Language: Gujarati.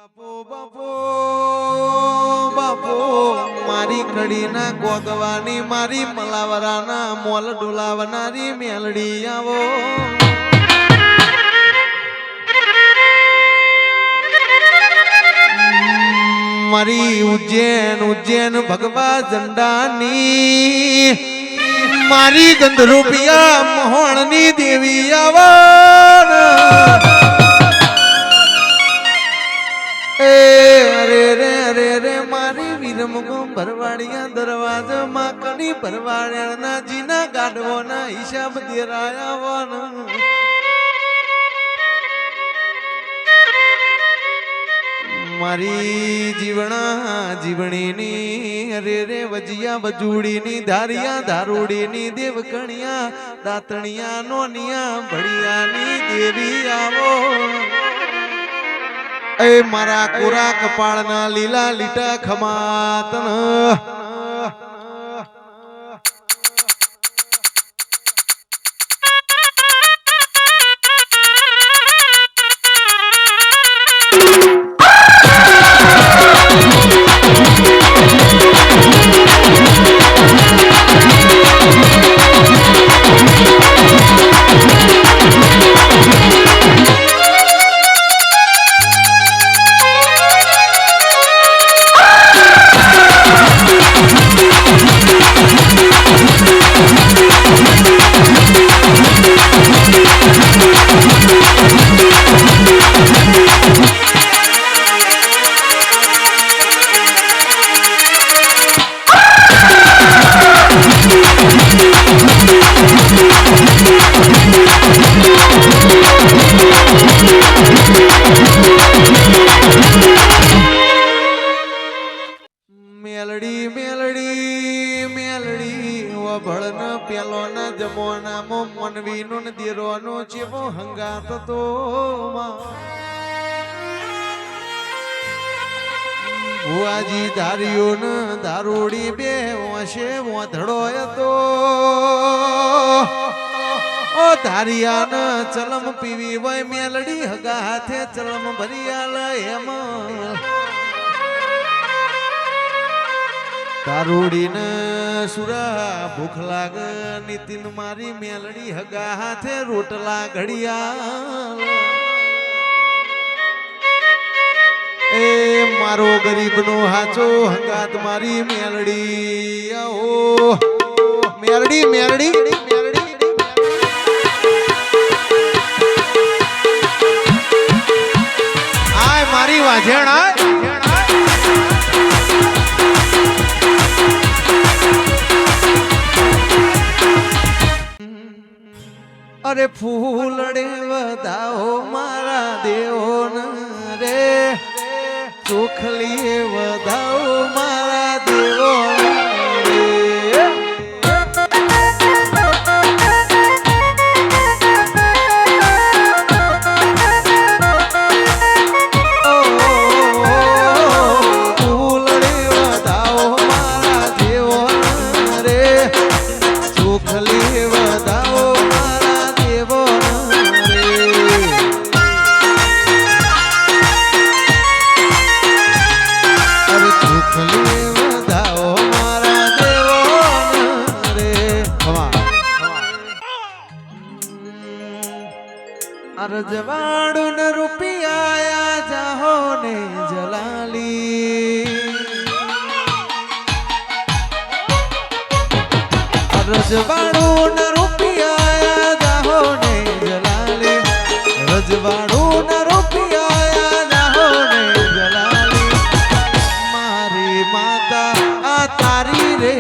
બાપો બાપો બાપો મારી કડીના ગોગવાની મારી મલાવરાના મોલ ડોલાવનારી મેલડી આવો મારી ઉજ્જૈન ભગવા ઝંડાની મારી ગંધરૂપિયા મોહણની દેવી આવો રે મારી વીરમગો ભરવાડિયા દરવાજા માં કની ભરવાડિયાના જીના ગાઢવોના હિસાબ દેરાયા મારી જીવણીની રે વજિયા વજુડીની ધારિયા ધારુડીની દેવકણિયા દાતણિયા નોનિયા ભડિયાની દેવી આવો એ મારા કોરા કપાળના લીલા લીટા ખમાતન પેલોના જમોનામાં મનવીનો ને દેરોનો ચેવો હંગાત તો ભુવાજી ધાર્યો ને દારૂડી બે વશે વાંધડો હતો ઓ ધારિયા ને ચલમ પીવી હોય મેલડી હગા હાથે ચલમ ભરી આલે એમ દારૂડી ને સુરા ભૂખ લાગ નીતિન મારી મેલડી હગા હાથે રોટલા ઘડિયા એ મારો ગરીબ નો હાચો હંગાત મારી મેલડી આવો મેલડી મેલડી મેલડી આય મારી વાજેણા અરે ફૂલડે વધાવો મારા દેવોન રે ચોખલી વધાવો મારા દેવોન ફૂલડે વધાવો મારા દેવોન રે ચોખલી વધાવો રજવાડું ને રૂપિયા જાહો ને જલાલી રજવાડું ને રૂપિયા જાહો ને જલાલી રજવાડું ને રૂપિયા જાહો ને જલાલી મારી માતા આ તારી રે